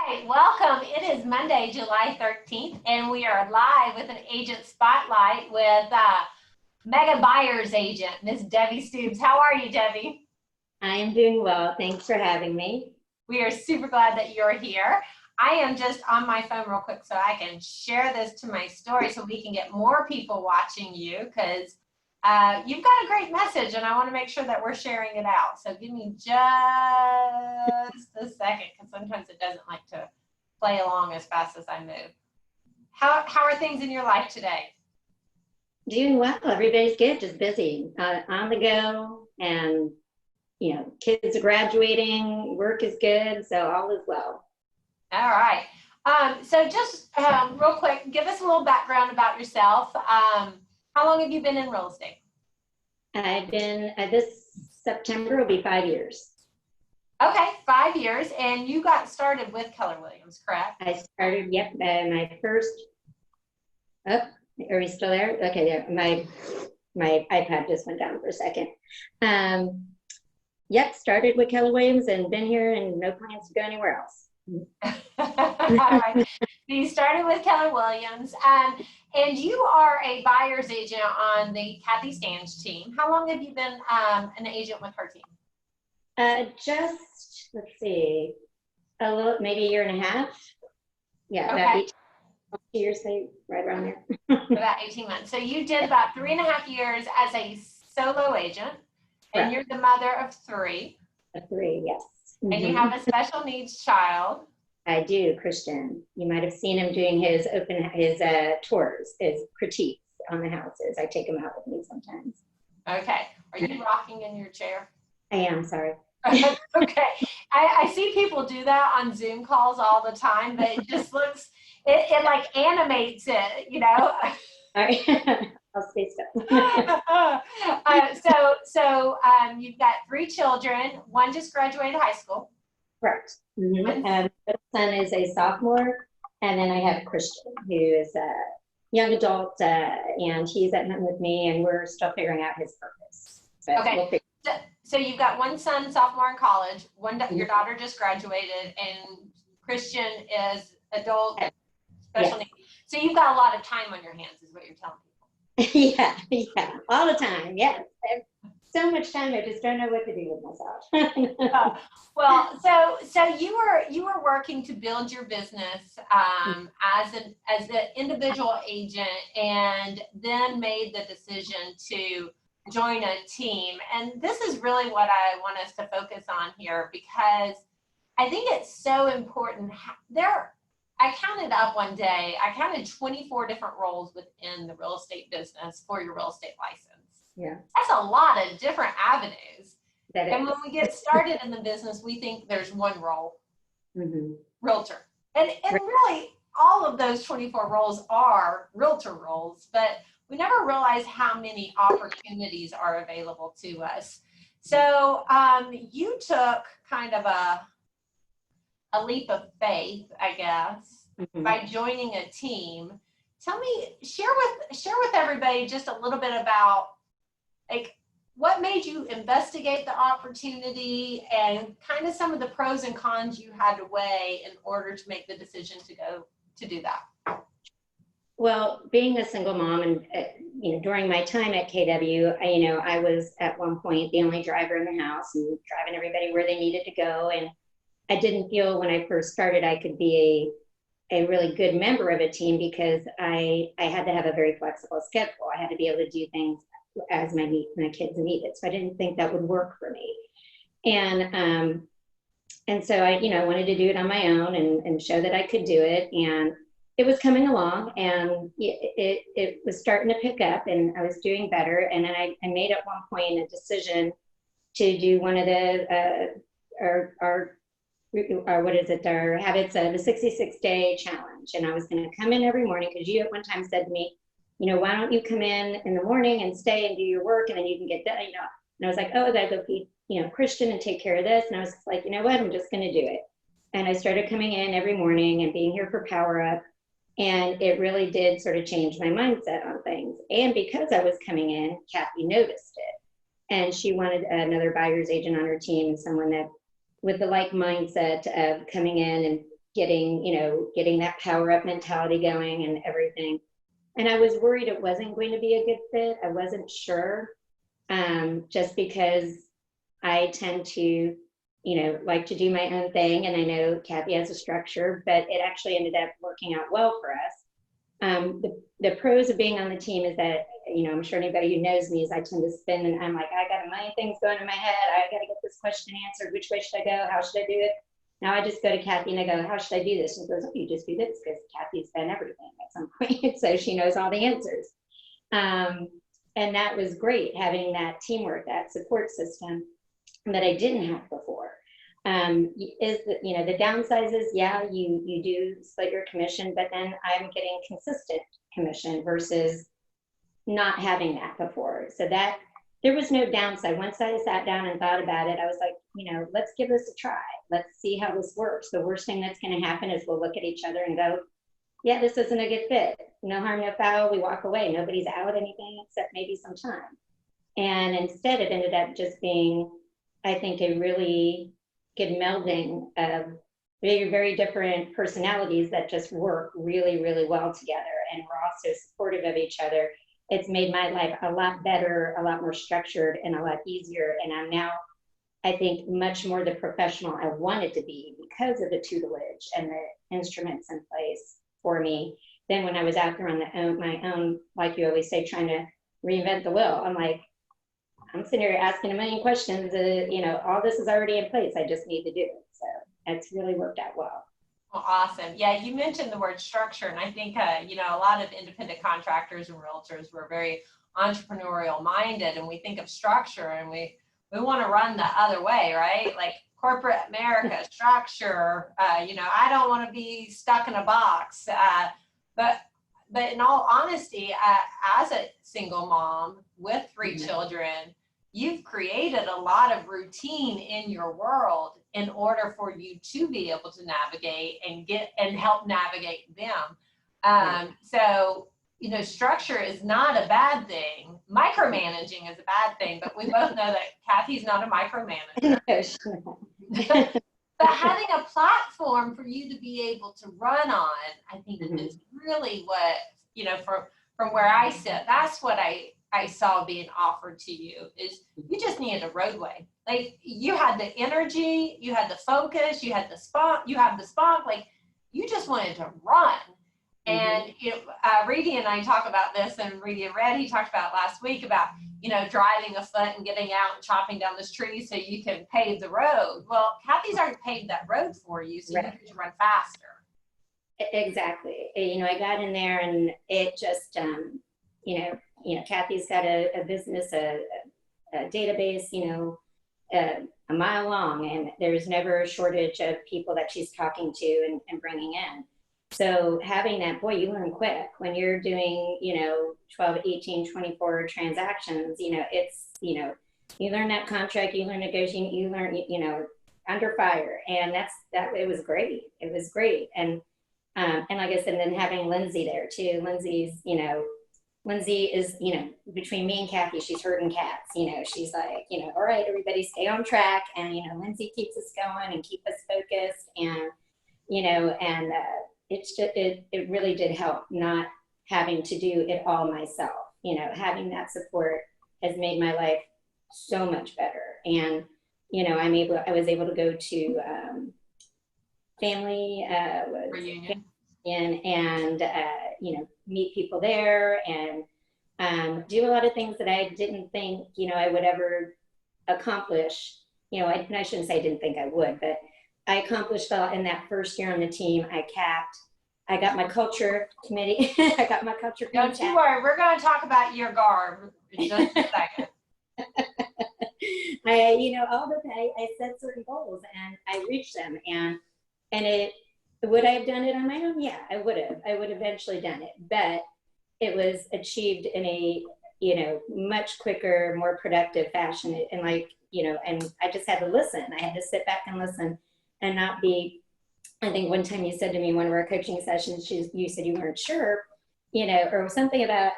right, welcome. It is Monday, July 13th, and we are live with an agent spotlight with Mega Buyers agent, Miss Debbie Stuebs. How are you, Debbie? I am doing well. Thanks for having me. We are super glad that you're here. I am just on my phone real quick so I can share this to my story so we can get more people watching you because you've got a great message and I want to make sure that we're sharing it out. So give me just a second because sometimes it doesn't like to play along as fast as I move. How are things in your life today? Doing well. Everybody's good. Just busy, on the go, and kids are graduating. Work is good, so all is well. All right. So just real quick, give us a little background about yourself. How long have you been in real estate? I've been, this September will be 5 years. Okay, 5 years. And you got started with Keller Williams, correct? I started, yep, my first, oh, are we still there? Okay, there. My iPad just went down for a second. Yep, started with Keller Williams and been here and no plans to go anywhere else. All right. So you started with Keller Williams, and you are a buyer's agent on the Kathy Stange team. How long have you been an agent with her team? Just, let's see, maybe a year and a half. Yeah, okay. About 2 years, right around there. About 18 months. So you did about 3.5 years as a solo agent, and you're the mother of three. Of three, yes. And you have a special needs child. I do, Christian. You might have seen him doing his tours, his critiques on the houses. I take him out with me sometimes. Okay. Are you rocking in your chair? I am, sorry. Okay. I see people do that on Zoom calls all the time, but it just looks, it like animates it, you know? All right. I'll stay still. So you've got 3 children. One just graduated high school. Correct. Mm-hmm. My son is a sophomore, and then I have Christian, who is a young adult, and he's at home with me, and we're still figuring out his purpose. But okay. So you've got one son, sophomore in college. Your daughter just graduated, and Christian is adult, special needs. So you've got a lot of time on your hands, is what you're telling people. Yeah, all the time. Yes, so much time. I just don't know what to do with myself. Well, so you were working to build your business as an individual agent, and then made the decision to join a team. And this is really what I want us to focus on here, because I think it's so important. I counted up one day, I counted 24 different roles within the real estate business for your real estate license. Yeah. That's a lot of different avenues. That and is. when we get started in the business, we think there's one role, realtor. And really, all of those 24 roles are realtor roles, but we never realize how many opportunities are available to us. So you took kind of a leap of faith, I guess, by joining a team. Tell me, share with everybody just a little bit about, like, what made you investigate the opportunity and kind of some of the pros and cons you had to weigh in order to make the decision to go to do that. Well, being a single mom, and during my time at KW, I was at one point the only driver in the house and driving everybody where they needed to go, and I didn't feel when I first started I could be a really good member of a team because I had to have a very flexible schedule. I had to be able to do things as my kids needed. So I didn't think that would work for me. And so I, wanted to do it on my own and show that I could do it. And it was coming along, and it was starting to pick up, and I was doing better. And then I made at one point a decision to do one of the, our habits of the 66-day challenge. And I was going to come in every morning, because you at one time said to me, why don't you come in the morning and stay and do your work, and then you can get done, And I was like, oh, I gotta go feed, Christian and take care of this. And I was like, you know what, I'm just gonna do it. And I started coming in every morning and being here for Power Up. And it really did sort of change my mindset on things. And because I was coming in, Kathy noticed it. And she wanted another buyer's agent on her team, someone that with the like mindset of coming in and getting that power up mentality going and everything. And I was worried it wasn't going to be a good fit. I wasn't sure, just because I tend to, like to do my own thing. And I know Kathy has a structure, but it actually ended up working out well for us. The pros of being on the team is that, I'm sure anybody who knows me is I tend to spin and I'm like, I got a million things going in my head. I got to get this question answered. Which way should I go? How should I do it? Now I just go to Kathy and I go, how should I do this? And she goes, oh, you just do this, because Kathy's done everything at some point. So she knows all the answers. And that was great, having that teamwork, that support system that I didn't have before. The downside is, yeah, you do split your commission, but then I'm getting consistent commission versus not having that before. So that there was no downside. Once I sat down and thought about it, I was like, let's give this a try. Let's see how this works. The worst thing that's going to happen is we'll look at each other and go, yeah, this isn't a good fit. No harm, no foul. We walk away. Nobody's out anything except maybe some time. And instead, it ended up just being, I think, a really good melding of very, very different personalities that just work really, really well together. And we're also supportive of each other. It's made my life a lot better, a lot more structured, and a lot easier. And I'm now, I think, much more the professional I wanted to be because of the tutelage and the instruments in place for me than when I was out there on my own, like you always say, trying to reinvent the wheel. I'm like, I'm sitting here asking a million questions. All this is already in place. I just need to do it. So it's really worked out well. Well, awesome. Yeah, you mentioned the word structure, and I think, a lot of independent contractors and realtors were very entrepreneurial minded, and we think of structure and we want to run the other way, right? Like corporate America structure, I don't want to be stuck in a box. But in all honesty, as a single mom with 3 children, you've created a lot of routine in your world in order for you to be able to navigate and help navigate them. So, structure is not a bad thing. Micromanaging is a bad thing, but we both know that Kathy's not a micromanager. But having a platform for you to be able to run on, I think is really what, from where I sit, that's what I saw being offered to you, is you just needed a roadway. Like, you had the energy, you had the focus, you had the spunk, like you just wanted to run. And Reedy and I talk about this, and Reedy and Red, he talked about last week about, driving a foot and getting out and chopping down this tree so you can pave the road. Well, Kathy's already paved that road for you, so you can run faster. Exactly. I got in there and it just, Kathy's got a business, a database, a mile long, and there's never a shortage of people that she's talking to and bringing in. So having that, boy, you learn quick when you're doing, 12, 18, 24 transactions, it's, you learn that contract, you learn negotiating, you learn, under fire. And it was great. It was great. And like I said, then having Lindsay there too. Lindsay is, between me and Kathy, she's herding cats. She's like, all right, everybody stay on track. And, Lindsay keeps us going and keep us focused. And, it really did help not having to do it all myself. Having that support has made my life so much better. And, I was able to go to family reunion and meet people there and do a lot of things that I didn't think, I would ever accomplish. I shouldn't say I didn't think I would, but I accomplished in that first year on the team. I got my culture committee. I got my culture committee. Don't you worry, we're going to talk about your garb in just a second. I set certain goals and I reached them, and would I have done it on my own? Yeah, I would have. I would have eventually done it, but it was achieved in a much quicker, more productive fashion, and and I just had to listen. I had to sit back and listen, and not be. I think one time you said to me in one of our coaching sessions, you said you weren't sure, or something about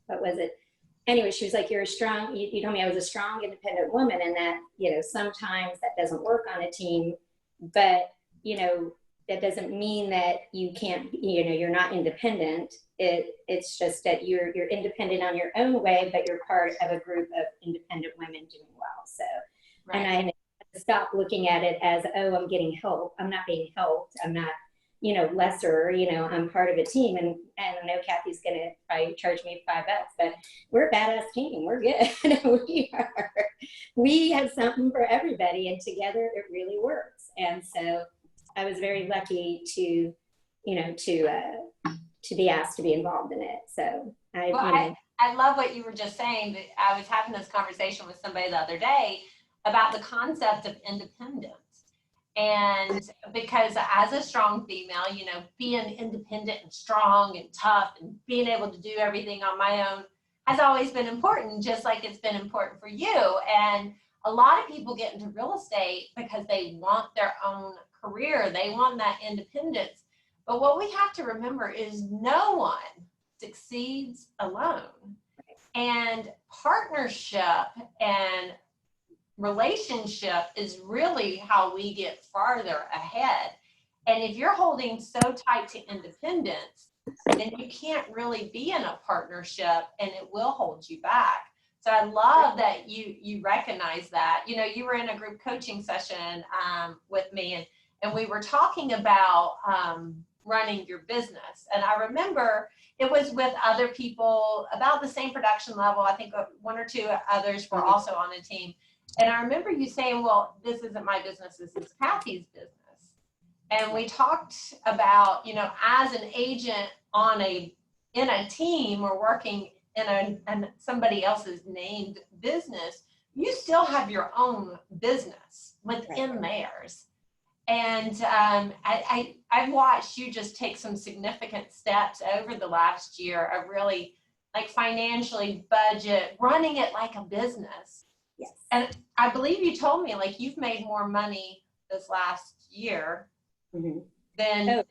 what was it? Anyway, she was like, you're a strong, you told me I was a strong, independent woman, and that, sometimes that doesn't work on a team, but, that doesn't mean that you can't, you're not independent. It's just that you're independent on your own way, but you're part of a group of independent women doing well. So, Right. and I had to stop looking at it as, oh, I'm getting help. I'm not being helped. I'm not, lesser, I'm part of a team, and I know Kathy's going to probably charge me $5, but we're a badass team. We're good. We have something for everybody, and together it really works. And so I was very lucky to be asked to be involved in it. So I love what you were just saying. I was having this conversation with somebody the other day about the concept of independence. And because as a strong female, being independent and strong and tough and being able to do everything on my own has always been important, just like it's been important for you. And a lot of people get into real estate because they want their own career. They want that independence. But what we have to remember is no one succeeds alone. And partnership and relationship is really how we get farther ahead. And if you're holding so tight to independence, then you can't really be in a partnership, and it will hold you back. So I love that you recognize that. You were in a group coaching session with me, and we were talking about running your business. And I remember it was with other people about the same production level. I think one or two others were also on the team. And I remember you saying, well, this isn't my business, this is Kathy's business. And we talked about, as an agent in a team or working in somebody else's named business, you still have your own business within theirs. And I've watched you just take some significant steps over the last year of really financially budget, running it like a business. Yes. And I believe you told me you've made more money this last year than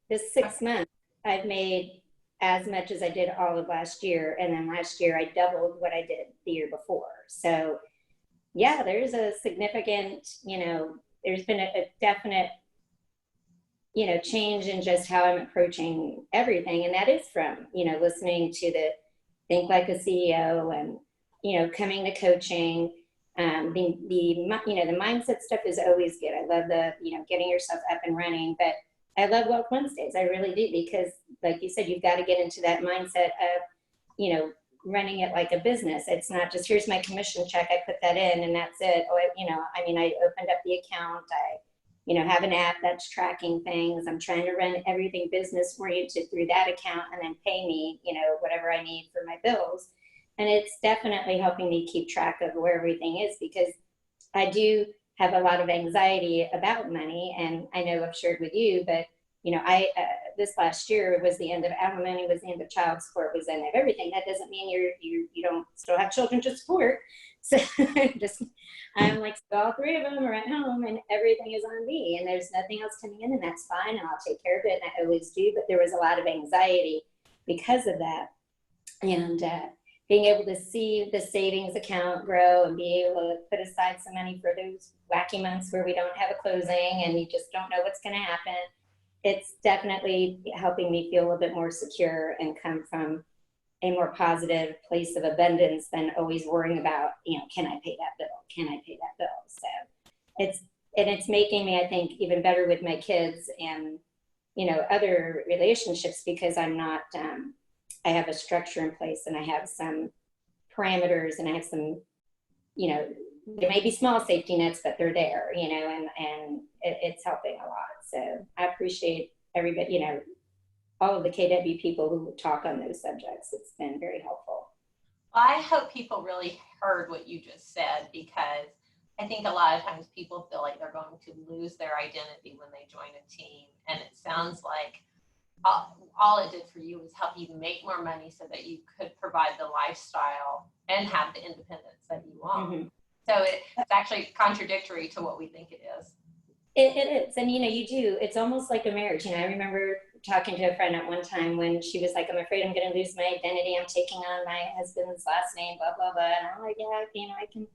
this 6 months. I've made as much as I did all of last year, and then last year I doubled what I did the year before. So yeah, there's a significant, there's been a definite, change in just how I'm approaching everything, and that is from listening to the Think Like a CEO and coming to coaching. The mindset stuff is always good. I love the, getting yourself up and running, but I love Wealth Wednesdays. I really do, because like you said, you've got to get into that mindset of, running it like a business. It's not just, here's my commission check, I put that in and that's it. I opened up the account. I, have an app that's tracking things. I'm trying to run everything business oriented through that account, and then pay me, whatever I need for my bills. And it's definitely helping me keep track of where everything is, because I do have a lot of anxiety about money. And I know I've shared with you, but this last year was the end of alimony, was the end of child support, was the end of everything. That doesn't mean you don't still have children to support. So I'm so all three of them are at home and everything is on me, and there's nothing else coming in, and that's fine, and I'll take care of it, and I always do. But there was a lot of anxiety because of that. And being able to see the savings account grow and be able to put aside some money for those wacky months where we don't have a closing and you just don't know what's going to happen. It's definitely helping me feel a little bit more secure and come from a more positive place of abundance than always worrying about, can I pay that bill? Can I pay that bill? So it's making me, I think, even better with my kids and, other relationships, because I'm not, I have a structure in place, and I have some parameters, and I have some, there may be small safety nets, but they're there, and it's helping a lot. So I appreciate everybody, all of the KW people who talk on those subjects. It's been very helpful. Well, I hope people really heard what you just said, because I think a lot of times people feel like they're going to lose their identity when they join a team. And it sounds like all it did for you was help you make more money so that you could provide the lifestyle and have the independence that you want. Mm-hmm. So it's actually contradictory to what we think it is. It is. And, you do. It's almost like a marriage. I remember talking to a friend at one time when she was like, I'm afraid I'm going to lose my identity. I'm taking on my husband's last name, blah, blah, blah. And I'm like, yeah, I can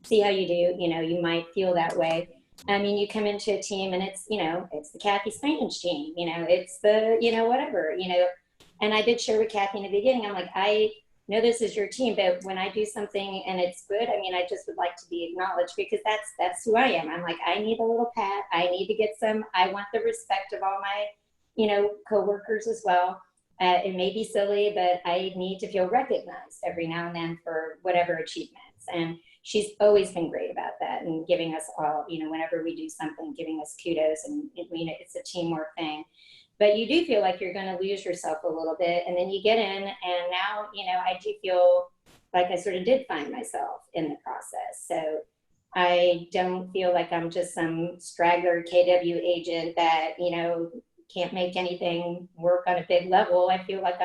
see how you do. You might feel that way. I mean, you come into a team and it's, you know, it's the Kathy Stange team, you know, it's the, you know, whatever, you know. And I did share with Kathy in the beginning, I'm like, I know this is your team, but when I do something and it's good, I mean, I just would like to be acknowledged, because that's who I am. I'm like, I need a little pat. I need to get some, I want the respect of all my, you know, coworkers as well. It may be silly, but I need to feel recognized every now and then for whatever achievements. And she's always been great about that, and giving us all, you know, whenever we do something, giving us kudos. And I mean, it's a teamwork thing. But you do feel like you're going to lose yourself a little bit, and then you get in, and now, you know, I do feel like I sort of did find myself in the process. So I don't feel like I'm just some straggler KW agent that, you know, can't make anything work on a big level. I feel like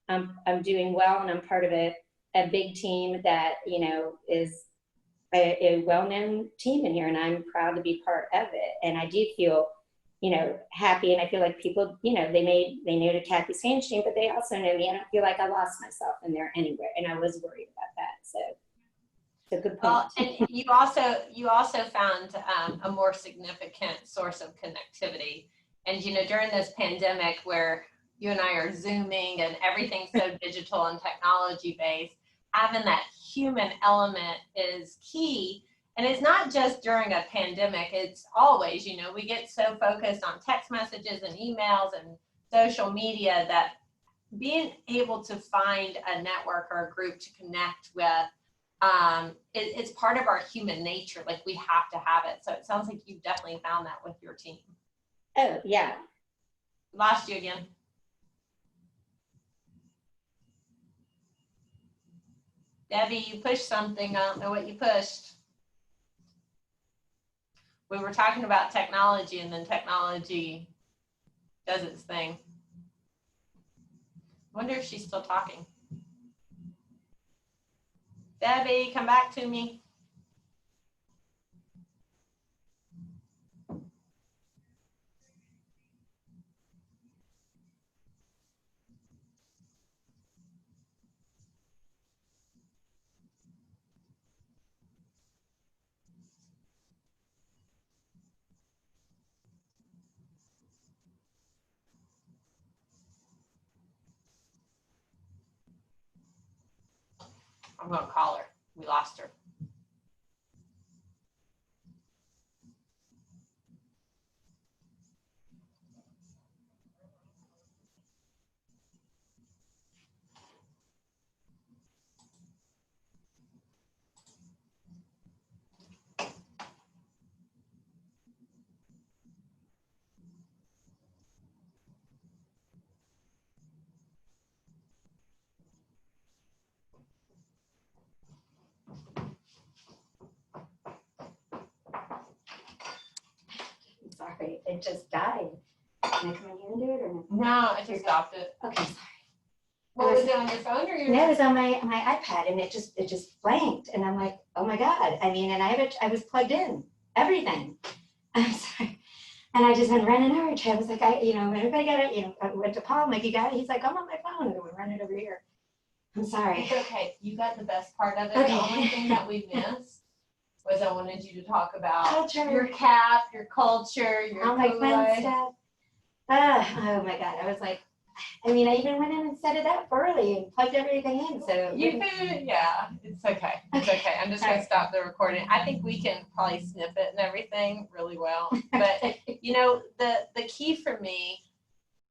I'm doing well, and I'm part of a big team that, you know, is a well-known team in here, and I'm proud to be part of it. And I do feel, you know, happy, and I feel like people, you know, they know the Kathy Stange team, but they also know me. I don't feel like I lost myself in there anywhere, and I was worried about that. So it's a good point. Well, and you also found a more significant source of connectivity. And, you know, during this pandemic where you and I are Zooming and everything's so digital and technology based, having that human element is key. And it's not just during a pandemic, it's always, you know, we get so focused on text messages and emails and social media that being able to find a network or a group to connect with, it's part of our human nature. Like, we have to have it. So it sounds like you've definitely found that with your team. Oh, yeah. Lost you again. Debbie, you pushed something. I don't know what you pushed. We were talking about technology, and then technology does its thing. I wonder if she's still talking. Debbie, come back to me. I'm going to call her. We lost her. Sorry, it just died. Can I come in here and do it, or no? No, I just stopped it. Okay, sorry. What was it, on your phone or your? No, it was on my iPad, and it just blanked, and I'm like, oh my God. I mean, and I was plugged in, everything. I'm sorry. And I just went running over. I was like, you know, everybody got it. You know, I went to Paul. I'm like, you got it? He's like, I'm on my phone. And I went running over here. I'm sorry. It's okay. You got the best part of it. Okay. The only thing that we missed was I wanted you to talk about Culture. your CAP, your culture, your all my fun Kool-Aid. stuff. Oh my God. I was like, I mean, I even went in and set it up early and plugged everything in. So Yeah, it's okay. It's okay. I'm just gonna stop the recording. I think we can probably snip it and everything really well. But you know, the key for me